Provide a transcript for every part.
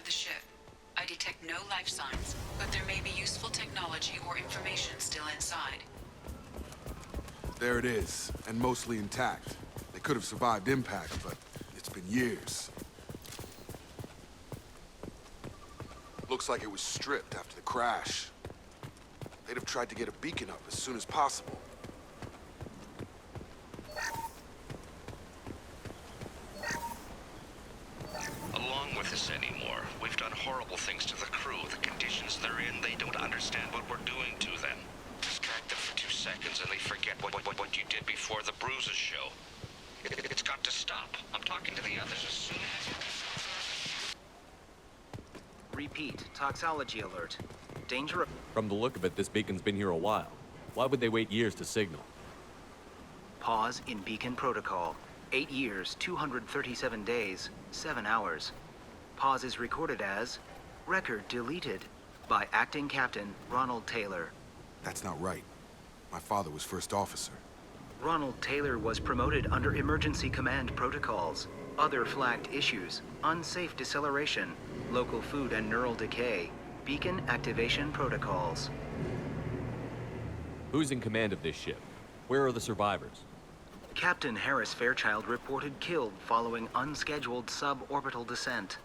of the ship. I detect no life signs, but there may be useful technology or information still inside. There it is, and mostly intact. They could have survived impact, but it's been years. Looks like it was stripped after the crash. They'd have tried to get a beacon up as soon as possible. Along with us anymore. We've done horrible things to the crew. The conditions they're in, they don't understand what we're doing to them. Distract them for 2 seconds and they forget what you did before the bruises show. It's got to stop. I'm talking to the others as soon as... Repeat, toxology alert. Danger... From the look of it, this beacon's been here a while. Why would they wait years to signal? Pause in beacon protocol. 8 years, 237 days, 7 hours. Pause is recorded as record deleted by Acting Captain Ronald Taylor. That's not right. My father was first officer. Ronald Taylor was promoted under emergency command protocols. Other flagged issues: unsafe deceleration, local food and neural decay, beacon activation protocols. Who's in command of this ship? Where are the survivors? Captain Harris Fairchild reported killed following unscheduled suborbital descent.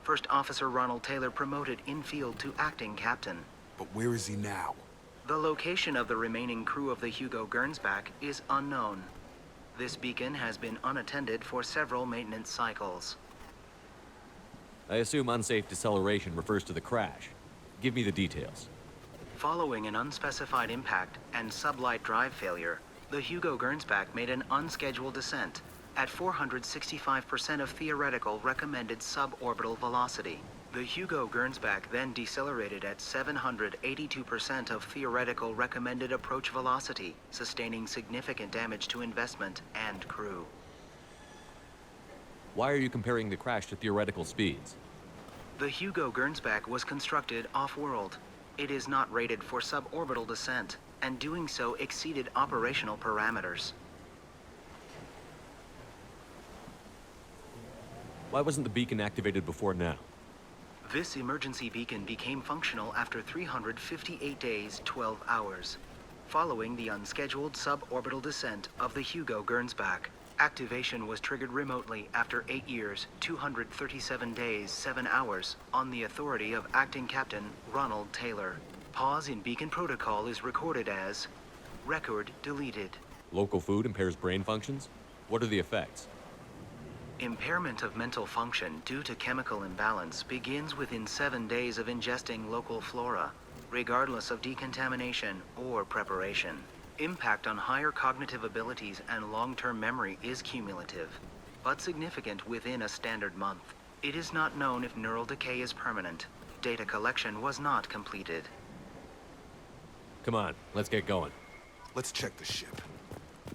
First Officer Ronald Taylor promoted in-field to acting captain. But where is he now? The location of the remaining crew of the Hugo Gernsback is unknown. This beacon has been unattended for several maintenance cycles. I assume unsafe deceleration refers to the crash. Give me the details. Following an unspecified impact and sublight drive failure, the Hugo Gernsback made an unscheduled descent at 465% of theoretical recommended suborbital velocity. The Hugo Gernsback then decelerated at 782% of theoretical recommended approach velocity, sustaining significant damage to investment and crew. Why are you comparing the crash to theoretical speeds? The Hugo Gernsback was constructed off-world. It is not rated for suborbital descent, and doing so exceeded operational parameters. Why wasn't the beacon activated before now? This emergency beacon became functional after 358 days, 12 hours. Following the unscheduled suborbital descent of the Hugo Gernsback, activation was triggered remotely after 8 years, 237 days, 7 hours, on the authority of Acting Captain Ronald Taylor. Pause in beacon protocol is recorded as record deleted. Local food impairs brain functions? What are the effects? Impairment of mental function due to chemical imbalance begins within 7 days of ingesting local flora, regardless of decontamination or preparation. Impact on higher cognitive abilities and long-term memory is cumulative, but significant within a standard month. It is not known if neural decay is permanent. Data collection was not completed. Come on, let's get going. Let's check the ship.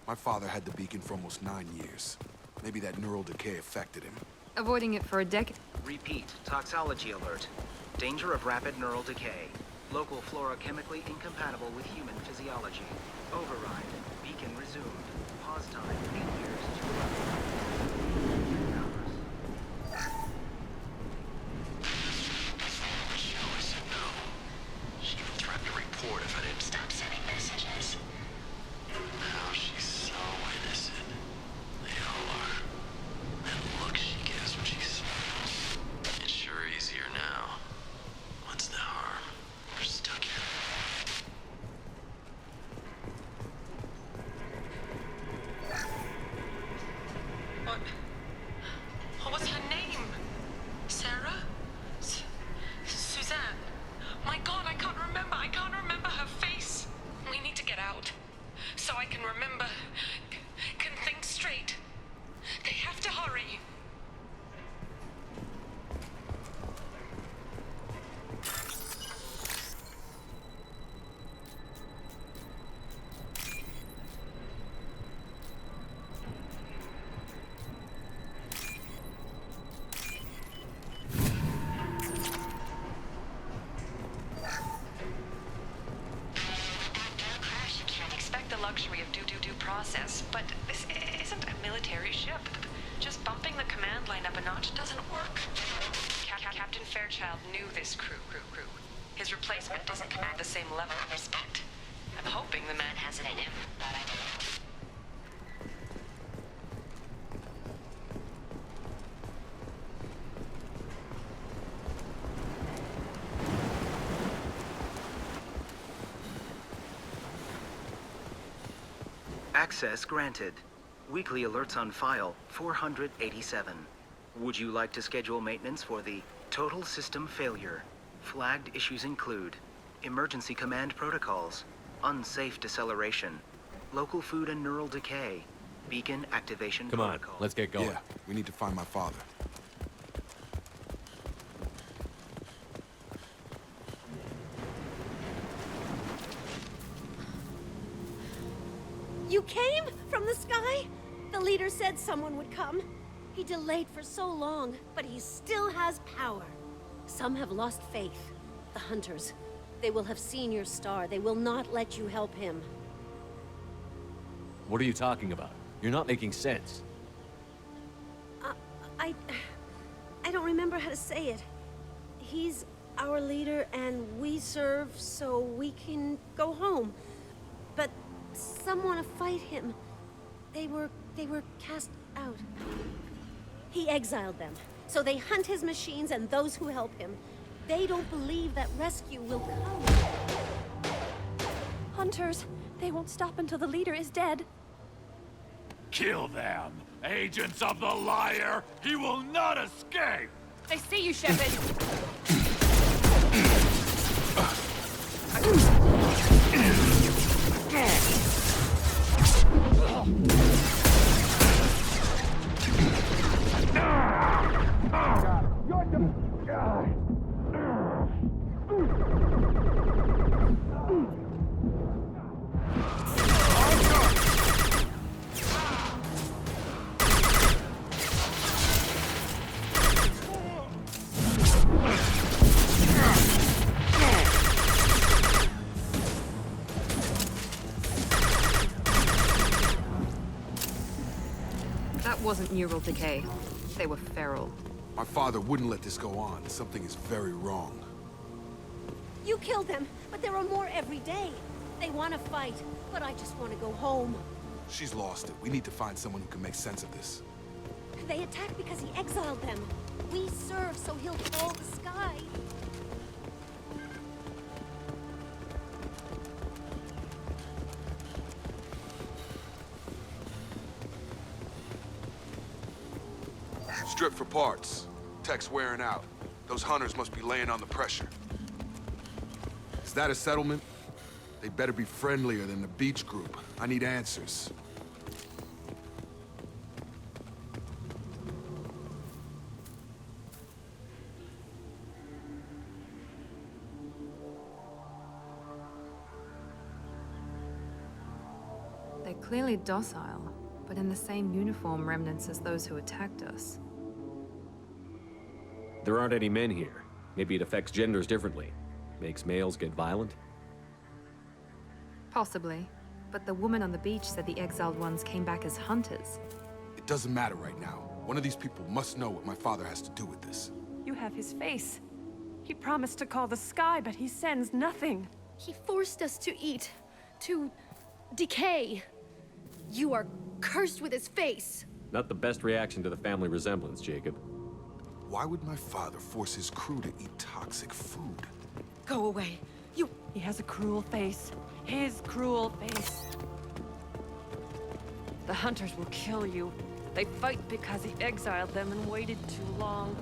My father had the beacon for almost 9 years. Maybe that neural decay affected him. Avoiding it for a decade. Repeat, toxology alert. Danger of rapid neural decay. Local flora chemically incompatible with human physiology. Override. Beacon resumed. Pause time 8 years to 11 hours. She always said no. She even threatened to report if I didn't stop sending messages. Now she's so innocent. They all are. And look she gives when she smiles. It's sure easier now. What's the harm? We're stuck here. What was her name? Sarah? Suzanne? My God, I can't remember. I can't remember her face. We need to get out. So I can remember. Can think straight. They have to hurry. Luxury of due process, but this isn't a military ship. Just bumping the command line up a notch doesn't work. Captain Fairchild knew this crew. His replacement doesn't command the same level of respect. I'm hoping the man has it in him, but I don't know. Access granted. Weekly alerts on file, 487. Would you like to schedule maintenance for the total system failure? Flagged issues include emergency command protocols, unsafe deceleration, local food and neural decay, beacon activation Come on, protocol. let's get going. Yeah, we need to find my father. You came from the sky? The leader said someone would come. He delayed for so long, but he still has power. Some have lost faith. The hunters. They will have seen your star. They will not let you help him. What are you talking about? You're not making sense. I don't remember how to say it. He's our leader and we serve so we can go home. But some want to fight him. They were cast out. He exiled them, so they hunt his machines and those who help him. They don't believe that rescue will come. Hunters, they won't stop until the leader is dead. Kill them! Agents of the liar! He will not escape! They see you, Shepard. That wasn't neural decay. They were feral. My father wouldn't let this go on. Something is very wrong. You killed them, but there are more every day. They want to fight, but I just want to go home. She's lost it. We need to find someone who can make sense of this. They attacked because he exiled them. We serve so he'll call the sky. Strip for parts. Tech's wearing out. Those hunters must be laying on the pressure. Is that a settlement? They better be friendlier than the beach group. I need answers. They're clearly docile, but in the same uniform remnants as those who attacked us. There aren't any men here. Maybe it affects genders differently. Makes males get violent? Possibly. But the woman on the beach said the exiled ones came back as hunters. It doesn't matter right now. One of these people must know what my father has to do with this. You have his face. He promised to call the sky, but he sends nothing. He forced us to eat, to decay. You are cursed with his face. Not the best reaction to the family resemblance, Jacob. Why would my father force his crew to eat toxic food? Go away. He has a cruel face. His cruel face. The hunters will kill you. They fight because he exiled them and waited too long.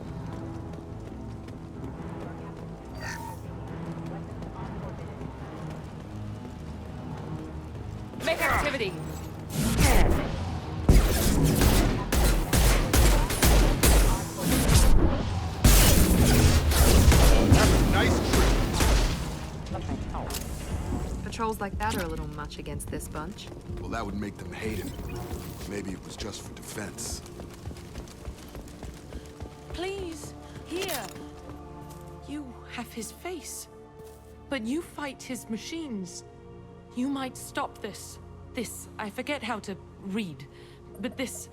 Make activity. Patrols like that are a little much against this bunch. Well, that would make them hate him. Maybe it was just for defense. Please, here. You have his face. But you fight his machines. You might stop this. This, I forget how to read. But this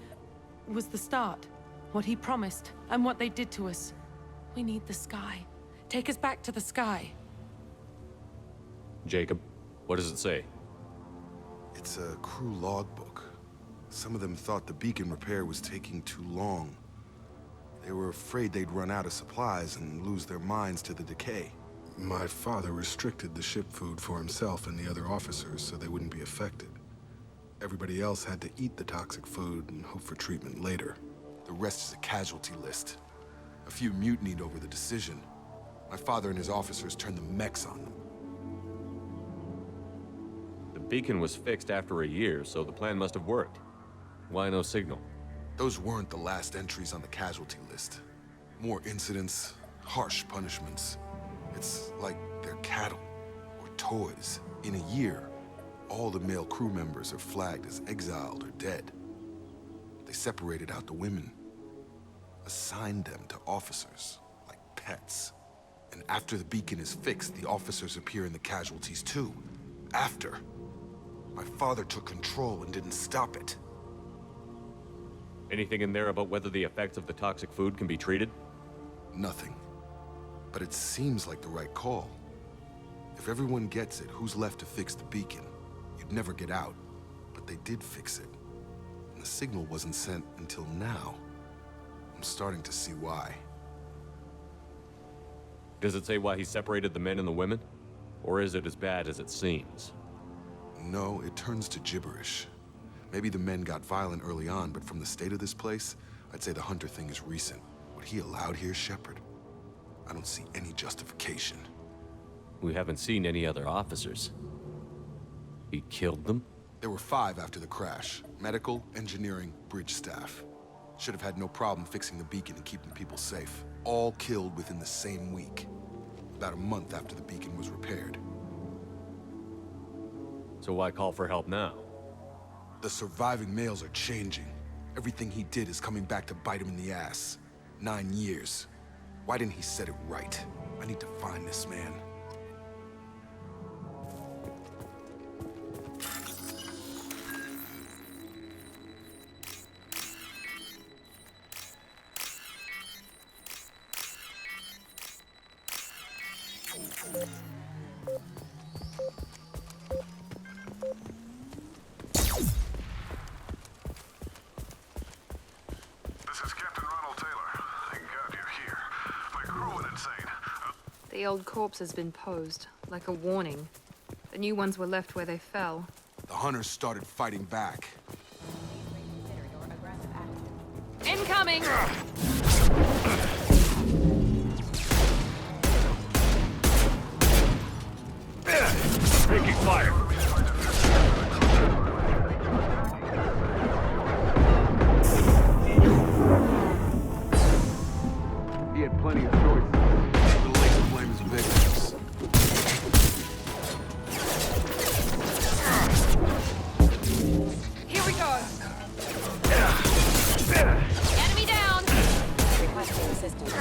was the start. What he promised, and what they did to us. We need the sky. Take us back to the sky. Jacob, what does it say? It's a crew logbook. Some of them thought the beacon repair was taking too long. They were afraid they'd run out of supplies and lose their minds to the decay. My father restricted the ship food for himself and the other officers so they wouldn't be affected. Everybody else had to eat the toxic food and hope for treatment later. The rest is a casualty list. A few mutinied over the decision. My father and his officers turned the mechs on them. The beacon was fixed after a year, so the plan must have worked. Why no signal? Those weren't the last entries on the casualty list. More incidents, harsh punishments. It's like they're cattle or toys. In a year, all the male crew members are flagged as exiled or dead. They separated out the women, assigned them to officers, like pets. And after the beacon is fixed, the officers appear in the casualties too. After. My father took control and didn't stop it. Anything in there about whether the effects of the toxic food can be treated? Nothing. But it seems like the right call. If everyone gets it, who's left to fix the beacon? You'd never get out. But they did fix it. And the signal wasn't sent until now. I'm starting to see why. Does it say why he separated the men and the women? Or is it as bad as it seems? No, it turns to gibberish. Maybe the men got violent early on, but from the state of this place, I'd say the Hunter thing is recent. What he allowed here, Shepard, I don't see any justification. We haven't seen any other officers. He killed them? There were 5 after the crash. Medical, engineering, bridge staff. Should have had no problem fixing the beacon and keeping people safe. All killed within the same week. About a month after the beacon was repaired. So why call for help now? The surviving males are changing. Everything he did is coming back to bite him in the ass. 9 years. Why didn't he set it right? I need to find this man. The old corpse has been posed, like a warning. The new ones were left where they fell. The hunters started fighting back. Incoming! Taking fire. He had plenty of choices. The late to blame his victims. Here we go! Enemy down! Requesting assistance.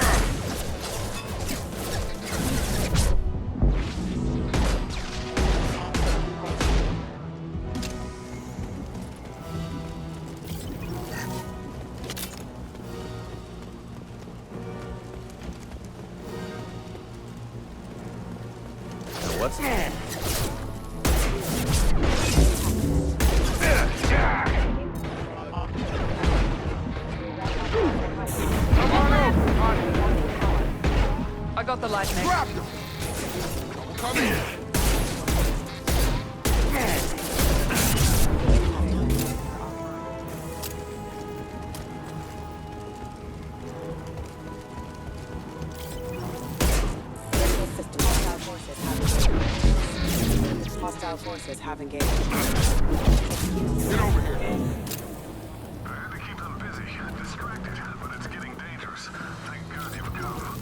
What's that? I got the light mech. Grab them! Come in! Hostile forces have engaged. Get over here. I had to keep them busy, distracted, but it's getting dangerous. Thank God you've come.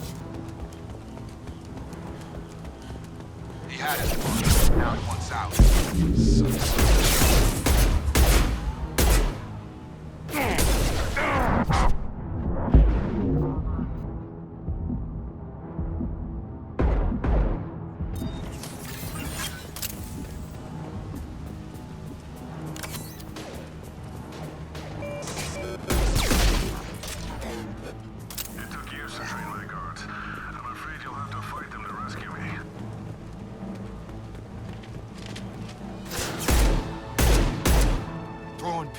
He had his fun. Now he wants out. It took years to train my guards.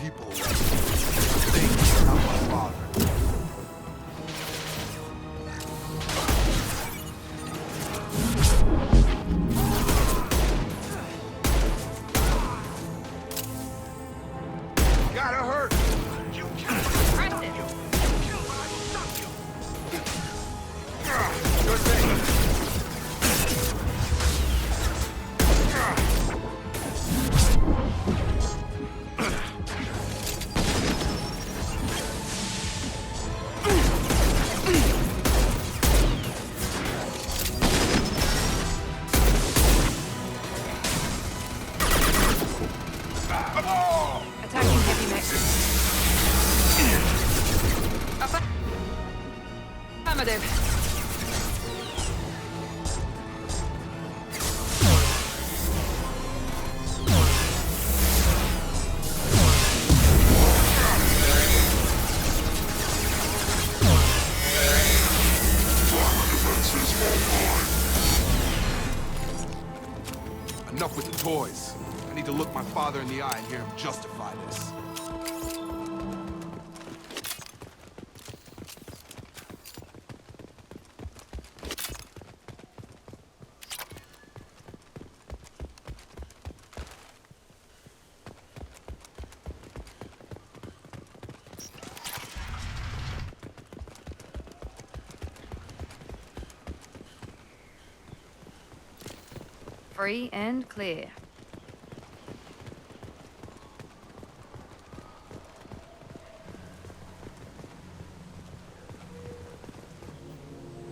people away. Think about my father. Gotta hurt! You killed what I you! You killed what I stopped you! Good thing. Attacking heavy mech. Affirmative. Enough with the toys. I need to look my father in the eye and hear him justify this. Free and clear.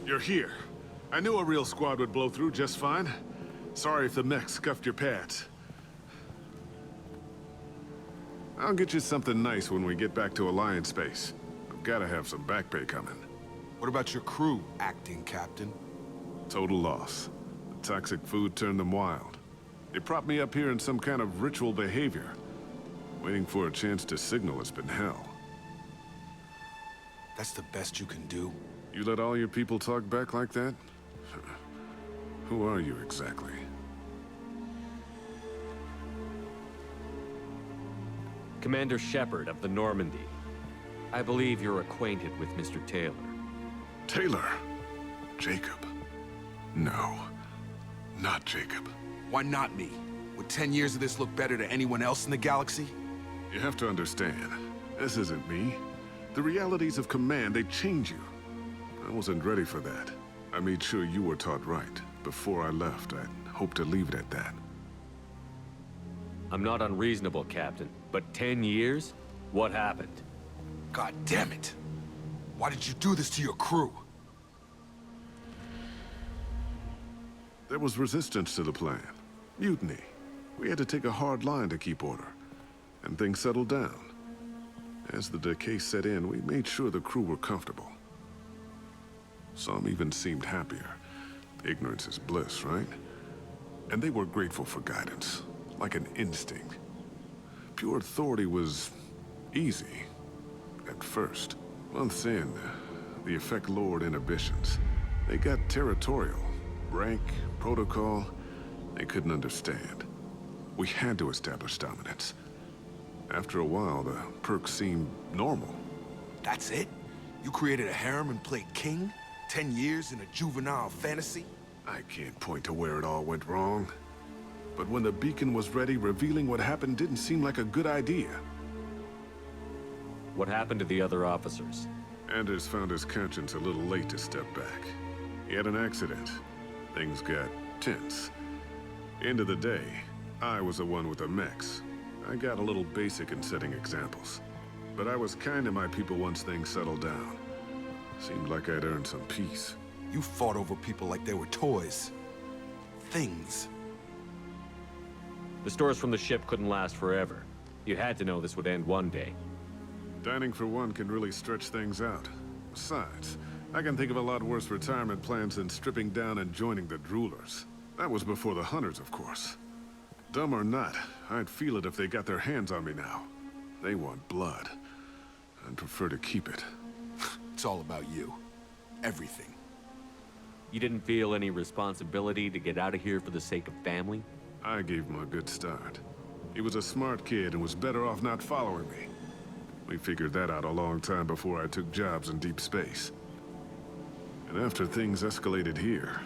You're here. I knew a real squad would blow through just fine. Sorry if the mech scuffed your pads. I'll get you something nice when we get back to Alliance base. I've gotta have some back pay coming. What about your crew, acting captain? Total loss. The toxic food turned them wild. They propped me up here in some kind of ritual behavior. Waiting for a chance to signal has been hell. That's the best you can do? You let all your people talk back like that? Who are you exactly? Commander Shepard of the Normandy. I believe you're acquainted with Mr. Taylor. Taylor? Jacob? No, not Jacob. Why not me? Would 10 years of this look better to anyone else in the galaxy? You have to understand, this isn't me. The realities of command, they change you. I wasn't ready for that. I made sure you were taught right. Before I left, I'd hoped to leave it at that. I'm not unreasonable, Captain, but 10 years? What happened? God damn it! Why did you do this to your crew? There was resistance to the plan. Mutiny. We had to take a hard line to keep order. And things settled down. As the decay set in, we made sure the crew were comfortable. Some even seemed happier. Ignorance is bliss, right? And they were grateful for guidance, like an instinct. Pure authority was easy, at first. Months in, the effect lowered inhibitions. They got territorial. Rank, protocol, they couldn't understand. We had to establish dominance. After a while, the perks seemed normal. That's it? You created a harem and played king? 10 years in a juvenile fantasy? I can't point to where it all went wrong. But when the beacon was ready, revealing what happened didn't seem like a good idea. What happened to the other officers? Anders found his conscience a little late to step back. He had an accident. Things got tense. End of the day, I was the one with the mechs. I got a little basic in setting examples. But I was kind to my people once things settled down. Seemed like I'd earned some peace. You fought over people like they were toys. Things. The stores from the ship couldn't last forever. You had to know this would end one day. Dining for one can really stretch things out. Besides, I can think of a lot worse retirement plans than stripping down and joining the droolers. That was before the hunters, of course. Dumb or not, I'd feel it if they got their hands on me now. They want blood. I'd prefer to keep it. It's all about you. Everything. You didn't feel any responsibility to get out of here for the sake of family? I gave them a good start. He was a smart kid and was better off not following me. We figured that out a long time before I took jobs in deep space. And after things escalated here,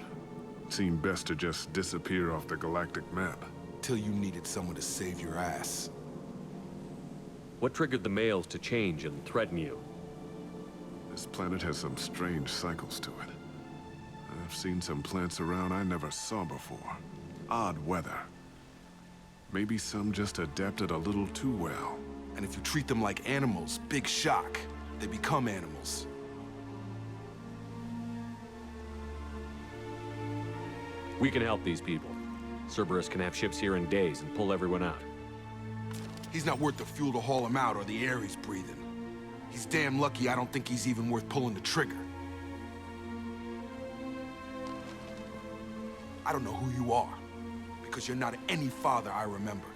it seemed best to just disappear off the galactic map. Till you needed someone to save your ass. What triggered the males to change and threaten you? This planet has some strange cycles to it. I've seen some plants around I never saw before. Odd weather. Maybe some just adapted a little too well. And if you treat them like animals, big shock. They become animals. We can help these people. Cerberus can have ships here in days and pull everyone out. He's not worth the fuel to haul him out or the air he's breathing. He's damn lucky I don't think he's even worth pulling the trigger. I don't know who you are, because you're not any father I remember.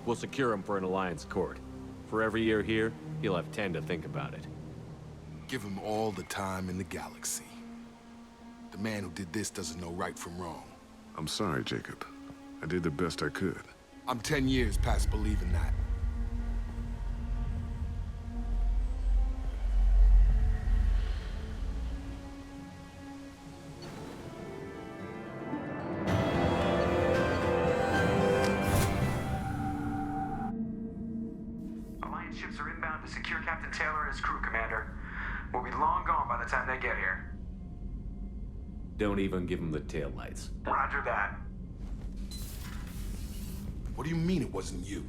We'll secure him for an alliance court. For every year here, he'll have 10 to think about it. Give him all the time in the galaxy. The man who did this doesn't know right from wrong. I'm sorry, Jacob. I did the best I could. I'm 10 years past believing that. Alliance ships are inbound to secure Captain Taylor and his crew, Commander. We'll be long gone by the time they get here. Don't even give him the taillights. Roger that. What do you mean it wasn't you?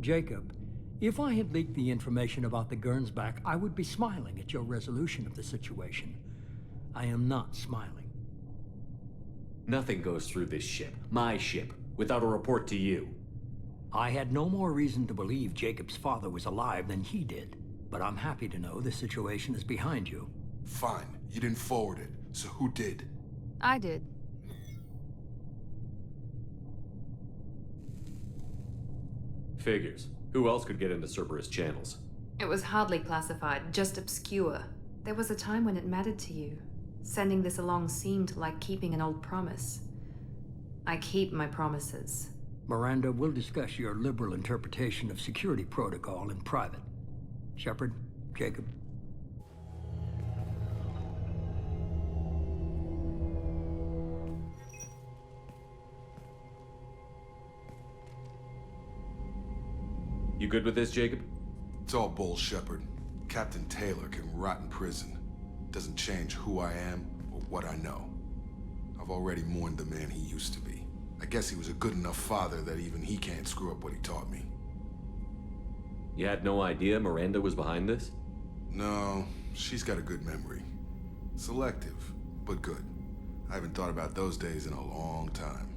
Jacob, if I had leaked the information about the Gernsback, I would be smiling at your resolution of the situation. I am not smiling. Nothing goes through this ship, my ship, without a report to you. I had no more reason to believe Jacob's father was alive than he did, but I'm happy to know the situation is behind you. Fine, you didn't forward it, so who did? I did. Figures. Who else could get into Cerberus channels? It was hardly classified, just obscure. There was a time when it mattered to you. Sending this along seemed like keeping an old promise. I keep my promises. Miranda, we'll discuss your liberal interpretation of security protocol in private. Shepard, Jacob. You good with this, Jacob? It's all bull, Shepard. Captain Taylor can rot in prison. Doesn't change who I am or what I know. I've already mourned the man he used to be. I guess he was a good enough father that even he can't screw up what he taught me. You had no idea Miranda was behind this? No, she's got a good memory. Selective, but good. I haven't thought about those days in a long time.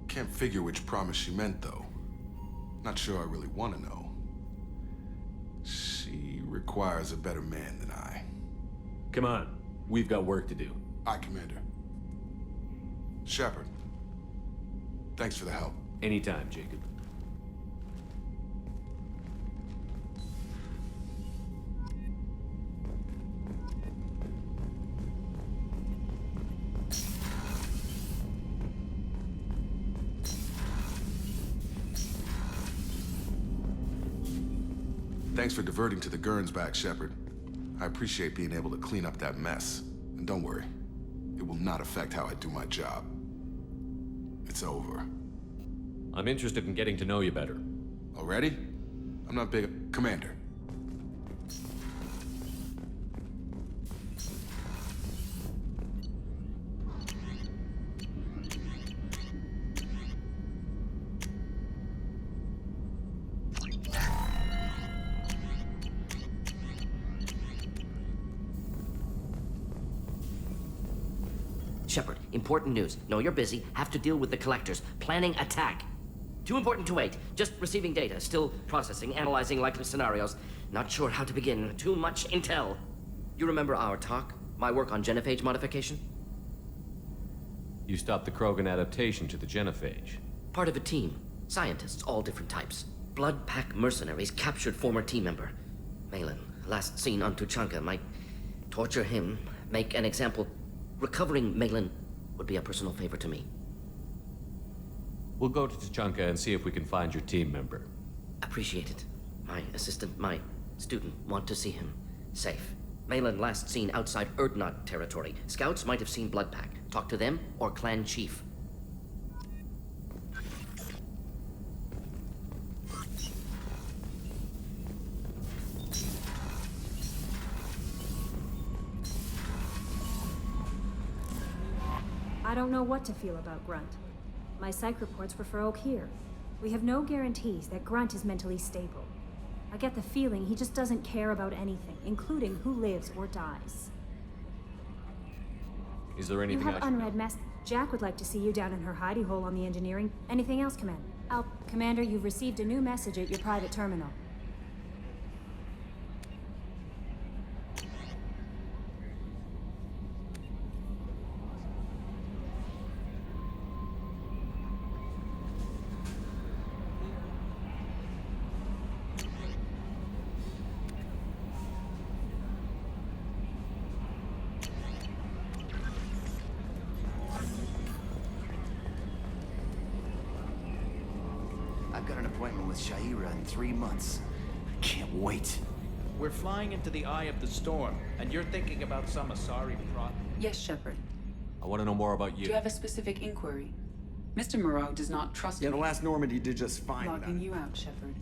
Can't figure which promise she meant, though. Not sure I really want to know. She requires a better man than I. Come on, we've got work to do. Aye, Commander. Shepard, thanks for the help. Anytime, Jacob. Thanks for diverting to the Gernsback, Shepard. I appreciate being able to clean up that mess. And don't worry, it will not affect how I do my job. It's over. I'm interested in getting to know you better. Already? I'm not big... Commander. Shepard, important news. Know you're busy. Have to deal with the collectors. Planning attack. Too important to wait. Just receiving data. Still processing, analyzing likely scenarios. Not sure how to begin. Too much intel. You remember our talk? My work on genophage modification? You stopped the Krogan adaptation to the genophage. Part of a team. Scientists, all different types. Blood Pack mercenaries captured former team member. Malin, last seen on Tuchanka, might Torture him, make an example. Recovering Malin would be a personal favor to me. We'll go to Tuchanka and see if we can find your team member. Appreciate it. My assistant, my student want to see him. Safe. Malin last seen outside Erdnot territory. Scouts might have seen Bloodpack. Talk to them or clan chief. I don't know what to feel about Grunt. My psych reports refer Oak here. We have no guarantees that Grunt is mentally stable. I get the feeling he just doesn't care about anything, including who lives or dies. Is there anything You have unread mess. Jack would like to see you down in her hidey hole on the engineering. Anything else, Commander? Commander, you've received a new message at your private terminal. I've got an appointment with Shaira in 3 months. I can't wait. We're flying into the eye of the storm, and you're thinking about some Asari plot. Yes, Shepard. I want to know more about you. Do you have a specific inquiry? Mr. Moreau does not trust me. Yeah, the last Normandy did just fine. Logging you out, Shepard.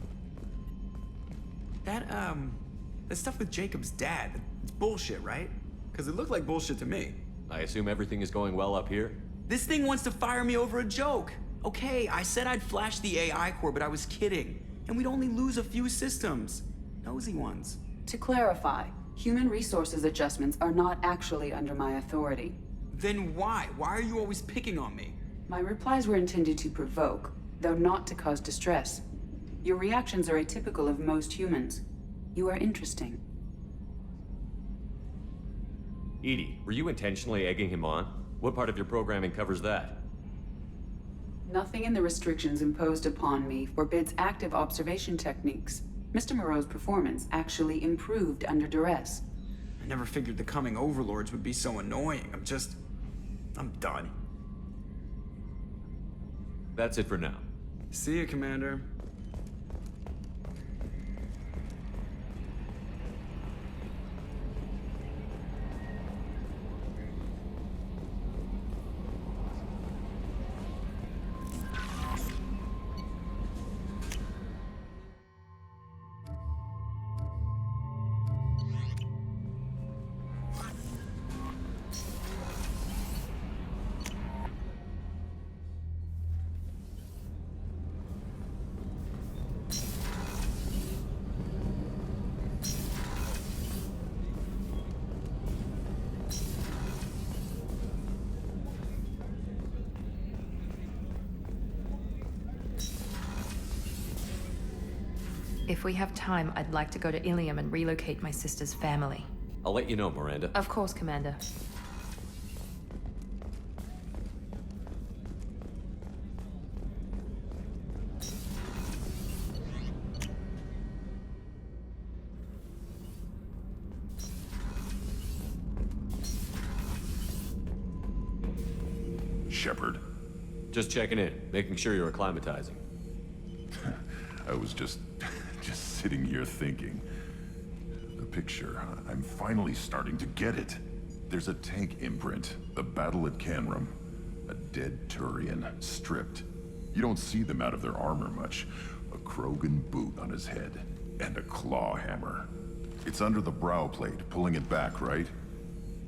That stuff with Jacob's dad, it's bullshit, right? Because it looked like bullshit to me. I assume everything is going well up here? This thing wants to fire me over a joke. Okay, I said I'd flash the AI core, but I was kidding. And we'd only lose a few systems. Nosy ones. To clarify, human resources adjustments are not actually under my authority. Then why? Why are you always picking on me? My replies were intended to provoke, though not to cause distress. Your reactions are atypical of most humans. You are interesting. Edie, were you intentionally egging him on? What part of your programming covers that? Nothing in the restrictions imposed upon me forbids active observation techniques. Mr. Moreau's performance actually improved under duress. I never figured the coming overlords would be so annoying. I'm done. That's it for now. See you, Commander. If we have time, I'd like to go to Ilium and relocate my sister's family. I'll let you know, Miranda. Of course, Commander. Shepard. Just checking in, making sure you're acclimatizing. I was just sitting here thinking. The picture, I'm finally starting to get it. There's a tank imprint, the battle at Canrum. A dead Turian, stripped. You don't see them out of their armor much. A Krogan boot on his head, and a claw hammer. It's under the brow plate, pulling it back, right?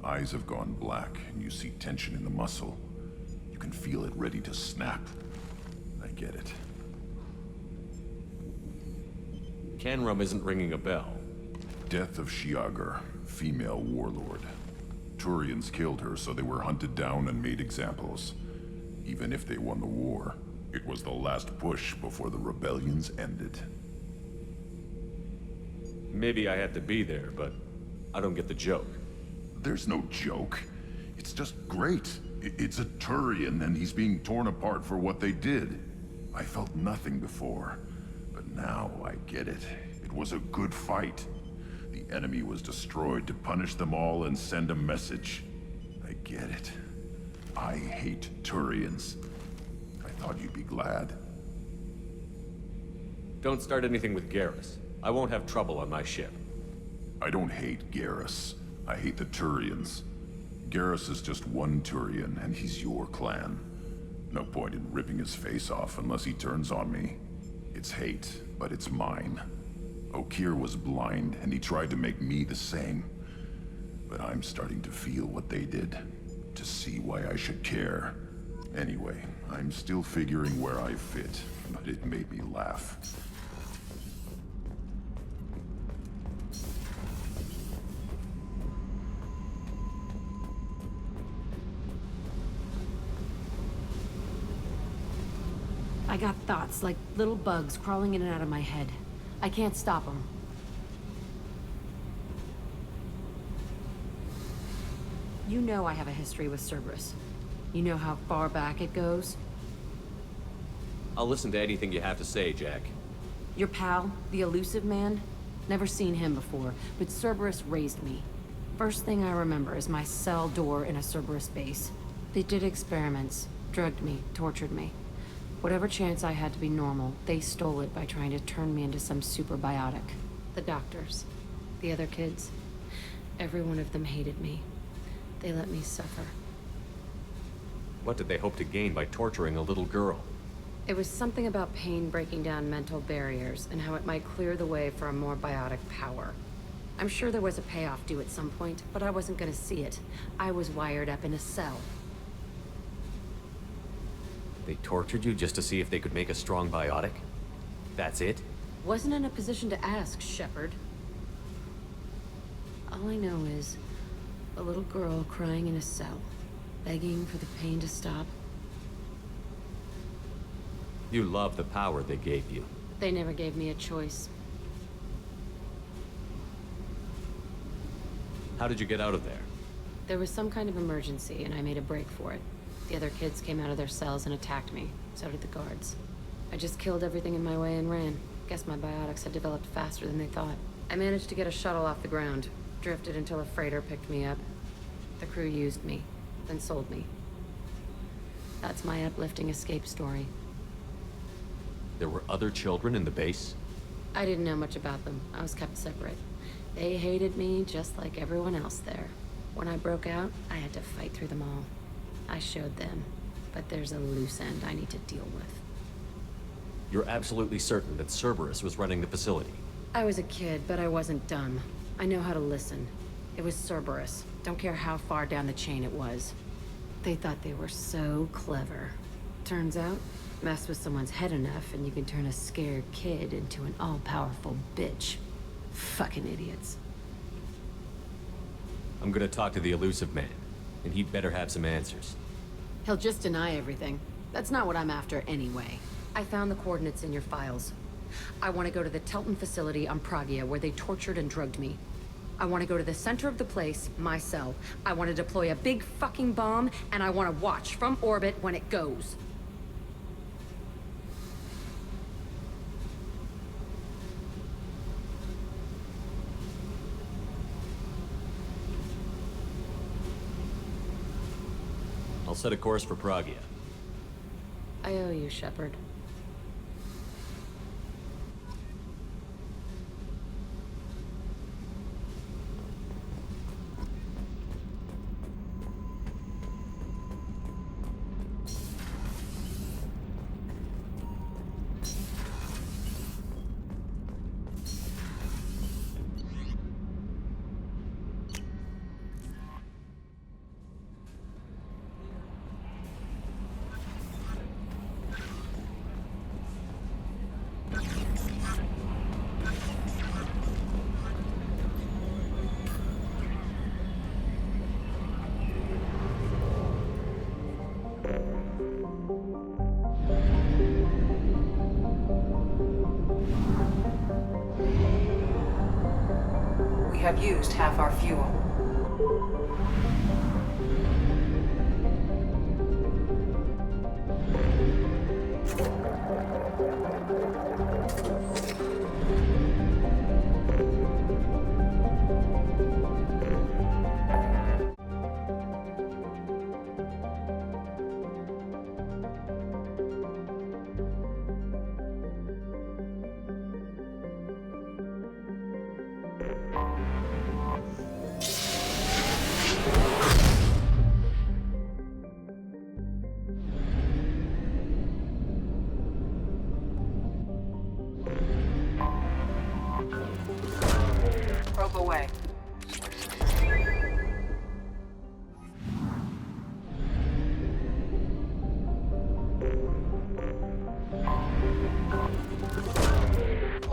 Eyes have gone black, and you see tension in the muscle. You can feel it ready to snap. I get it. Canrum isn't ringing a bell. Death of Shiagar, female warlord. Turians killed her, so they were hunted down and made examples. Even if they won the war, it was the last push before the rebellions ended. Maybe I had to be there, but I don't get the joke. There's no joke. It's just great. It's a Turian, and he's being torn apart for what they did. I felt nothing before. Now I get it. It was a good fight. The enemy was destroyed to punish them all and send a message. I get it. I hate Turians. I thought you'd be glad. Don't start anything with Garrus. I won't have trouble on my ship. I don't hate Garrus. I hate the Turians. Garrus is just one Turian, and he's your clan. No point in ripping his face off unless he turns on me. It's hate, but it's mine. Okeer was blind, and he tried to make me the same. But I'm starting to feel what they did, to see why I should care. Anyway, I'm still figuring where I fit, but it made me laugh. I got thoughts like little bugs crawling in and out of my head. I can't stop them. You know I have a history with Cerberus. You know how far back it goes? I'll listen to anything you have to say, Jack. Your pal, the elusive man? Never seen him before, but Cerberus raised me. First thing I remember is my cell door in a Cerberus base. They did experiments, drugged me, tortured me. Whatever chance I had to be normal, they stole it by trying to turn me into some super biotic. The doctors, the other kids, every one of them hated me. They let me suffer. What did they hope to gain by torturing a little girl? It was something about pain breaking down mental barriers and how it might clear the way for a more biotic power. I'm sure there was a payoff due at some point, but I wasn't gonna see it. I was wired up in a cell. They tortured you just to see if they could make a strong biotic? That's it? Wasn't in a position to ask, Shepard. All I know is a little girl crying in a cell, begging for the pain to stop. You love the power they gave you. They never gave me a choice. How did you get out of there? There was some kind of emergency, and I made a break for it. The other kids came out of their cells and attacked me. So did the guards. I just killed everything in my way and ran. Guess my biotics had developed faster than they thought. I managed to get a shuttle off the ground. Drifted until a freighter picked me up. The crew used me, then sold me. That's my uplifting escape story. There were other children in the base? I didn't know much about them. I was kept separate. They hated me just like everyone else there. When I broke out, I had to fight through them all. I showed them, but there's a loose end I need to deal with. You're absolutely certain that Cerberus was running the facility? I was a kid, but I wasn't dumb. I know how to listen. It was Cerberus. Don't care how far down the chain it was. They thought they were so clever. Turns out, mess with someone's head enough and you can turn a scared kid into an all-powerful bitch. Fucking idiots. I'm gonna talk to the elusive man, and he'd better have some answers. He'll just deny everything. That's not what I'm after anyway. I found the coordinates in your files. I want to go to the Telton facility on Pragia where they tortured and drugged me. I want to go to the center of the place, my cell. I want to deploy a big fucking bomb, and I want to watch from orbit when it goes. I'll set a course for Pragia. I owe you, Shepard. We have used half our fuel.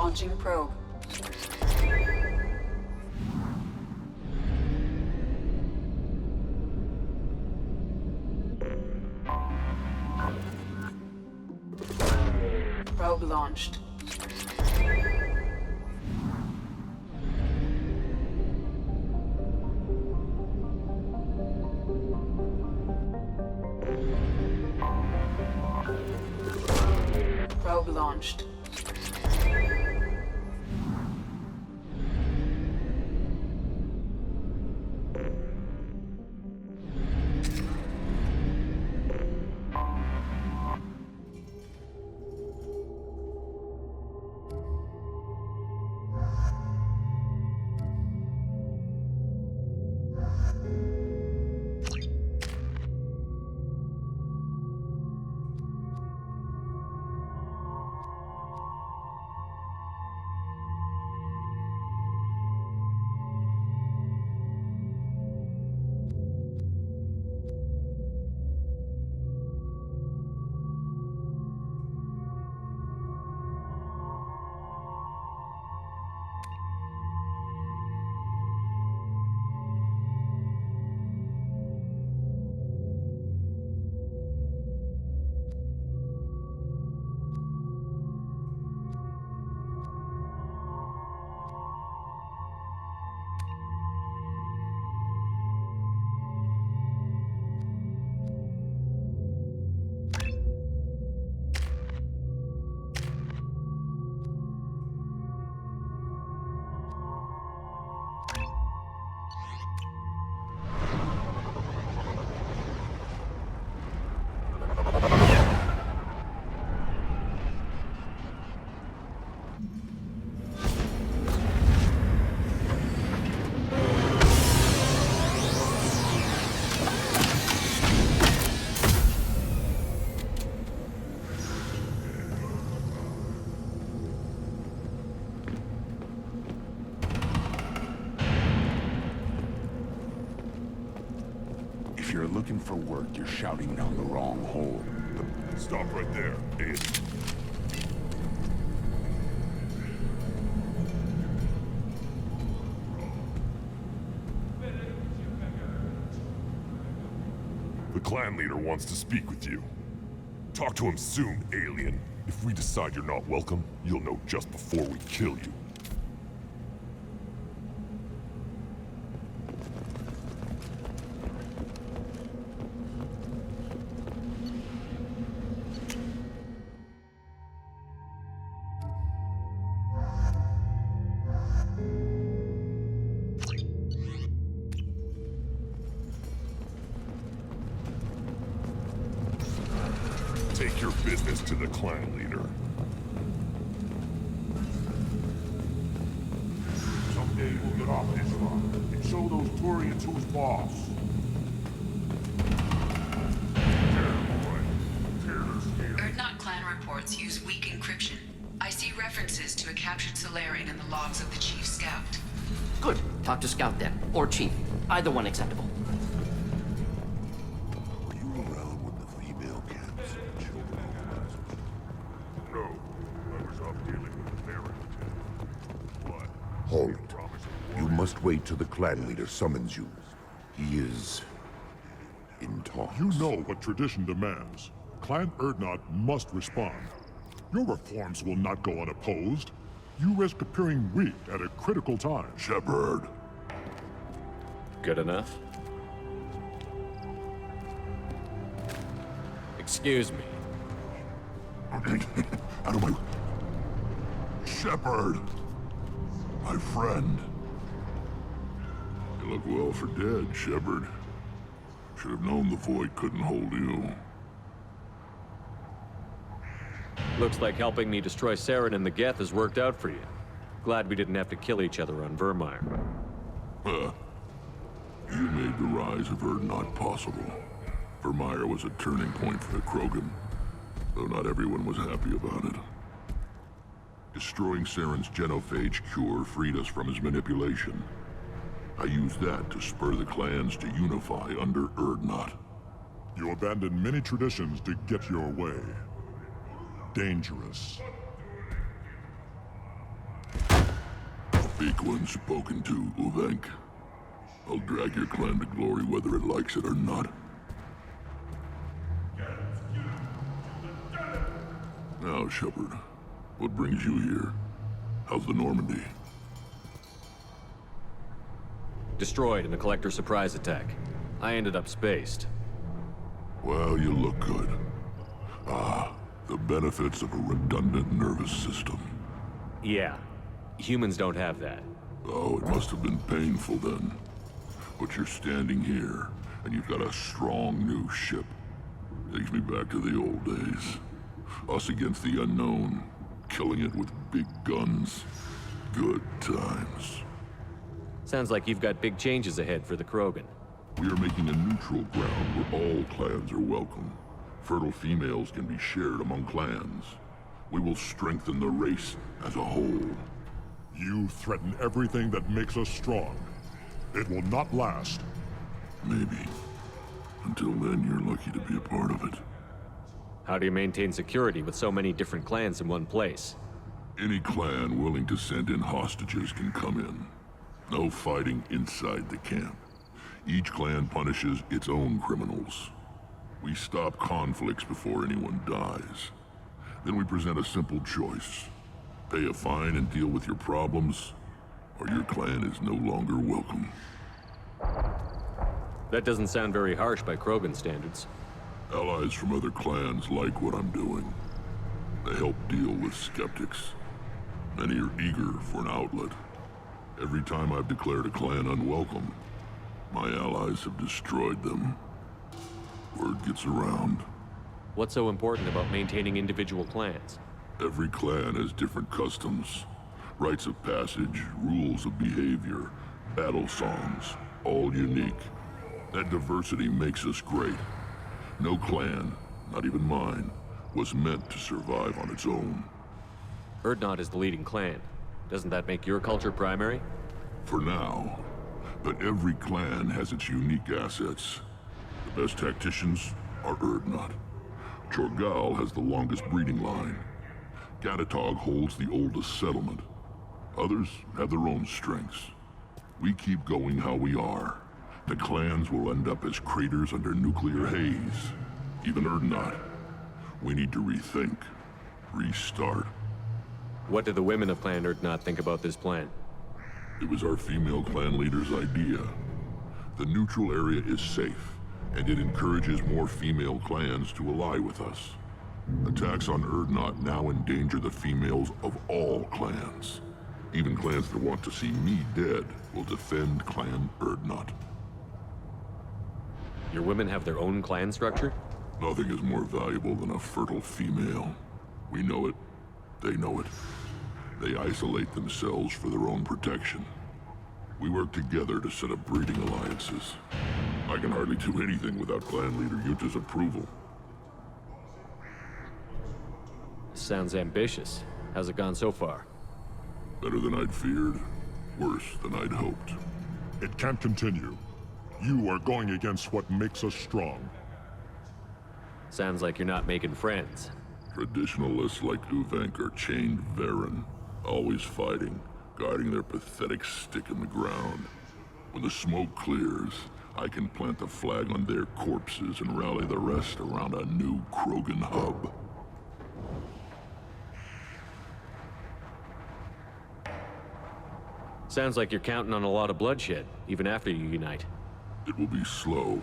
Launching probe. Probe launched. Probe launched. If you're looking for work, you're shouting down the wrong hole. Stop right there, idiot. The clan leader wants to speak with you. Talk to him soon, alien. If we decide you're not welcome, you'll know just before we kill you. Take your business to the clan leader. Someday we'll get off this rock and show those Turians who's boss. Erdnot clan reports use weak encryption. I see references to a captured Solarian in the logs of the Chief Scout. Good. Talk to Scout then. Or Chief. Either one acceptable. Hold. You must wait till the clan leader summons you. He is in talks. You know what tradition demands. Clan Erdnot must respond. Your reforms will not go unopposed. You risk appearing weak at a critical time. Shepard. Good enough? Excuse me. Out of my... Shepard! My friend. You look well for dead, Shepard. Should have known the Void couldn't hold you. Looks like helping me destroy Saren and the Geth has worked out for you. Glad we didn't have to kill each other on Vermeer. Huh. You made the rise of Erdnot possible. Vermeer was a turning point for the Krogan, though not everyone was happy about it. Destroying Saren's genophage cure freed us from his manipulation. I used that to spur the clans to unify under Erdnot. You abandoned many traditions to get your way. Dangerous. Speak when spoken to, Uvenk. I'll drag your clan to glory whether it likes it or not. Now, Shepard, what brings you here? How's the Normandy? Destroyed in a collector surprise attack. I ended up spaced. Well, you look good. Ah, the benefits of a redundant nervous system. Yeah. Humans don't have that. Oh, it must have been painful then. But you're standing here, and you've got a strong new ship. Takes me back to the old days. Us against the unknown, killing it with big guns. Good times. Sounds like you've got big changes ahead for the Krogan. We are making a neutral ground where all clans are welcome. Fertile females can be shared among clans. We will strengthen the race as a whole. You threaten everything that makes us strong. It will not last. Maybe. Until then, you're lucky to be a part of it. How do you maintain security with so many different clans in one place? Any clan willing to send in hostages can come in. No fighting inside the camp. Each clan punishes its own criminals. We stop conflicts before anyone dies. Then we present a simple choice. Pay a fine and deal with your problems, or your clan is no longer welcome. That doesn't sound very harsh by Krogan standards. Allies from other clans like what I'm doing. They help deal with skeptics. Many are eager for an outlet. Every time I've declared a clan unwelcome, my allies have destroyed them. Word gets around. What's so important about maintaining individual clans? Every clan has different customs, rites of passage, rules of behavior, battle songs, all unique. That diversity makes us great. No clan, not even mine, was meant to survive on its own. Urdnot is the leading clan. Doesn't that make your culture primary? For now. But every clan has its unique assets. The best tacticians are Urdnot. Chorgal has the longest breeding line. Gatatog holds the oldest settlement. Others have their own strengths. We keep going how we are. The clans will end up as craters under nuclear haze. Even Urdnot. We need to rethink. Restart. What do the women of Clan Urdnot think about this plan? It was our female clan leader's idea. The neutral area is safe, and it encourages more female clans to ally with us. Attacks on Urdnot now endanger the females of all clans. Even clans that want to see me dead will defend Clan Urdnot. Your women have their own clan structure? Nothing is more valuable than a fertile female. We know it. They know it. They isolate themselves for their own protection. We work together to set up breeding alliances. I can hardly do anything without clan leader Yuta's approval. Sounds ambitious. How's it gone so far? Better than I'd feared. Worse than I'd hoped. It can't continue. You are going against what makes us strong. Sounds like you're not making friends. Traditionalists like Uvenk are chained Varen, always fighting, guarding their pathetic stick in the ground. When the smoke clears, I can plant the flag on their corpses and rally the rest around a new Krogan hub. Sounds like you're counting on a lot of bloodshed, even after you unite. It will be slow,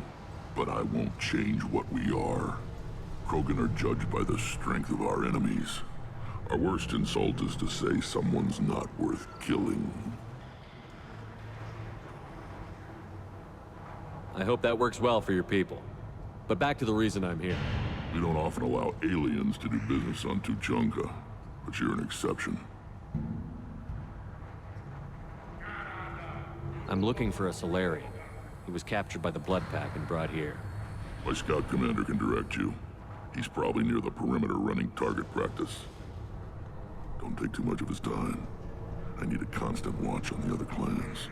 but I won't change what we are. Krogan are judged by the strength of our enemies. Our worst insult is to say someone's not worth killing. I hope that works well for your people. But back to the reason I'm here. We don't often allow aliens to do business on Tuchanka, but you're an exception. I'm looking for a Solarian. He was captured by the Blood Pack and brought here. My scout commander can direct you. He's probably near the perimeter running target practice. Don't take too much of his time. I need a constant watch on the other clans.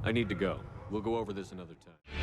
I need to go. We'll go over this another time.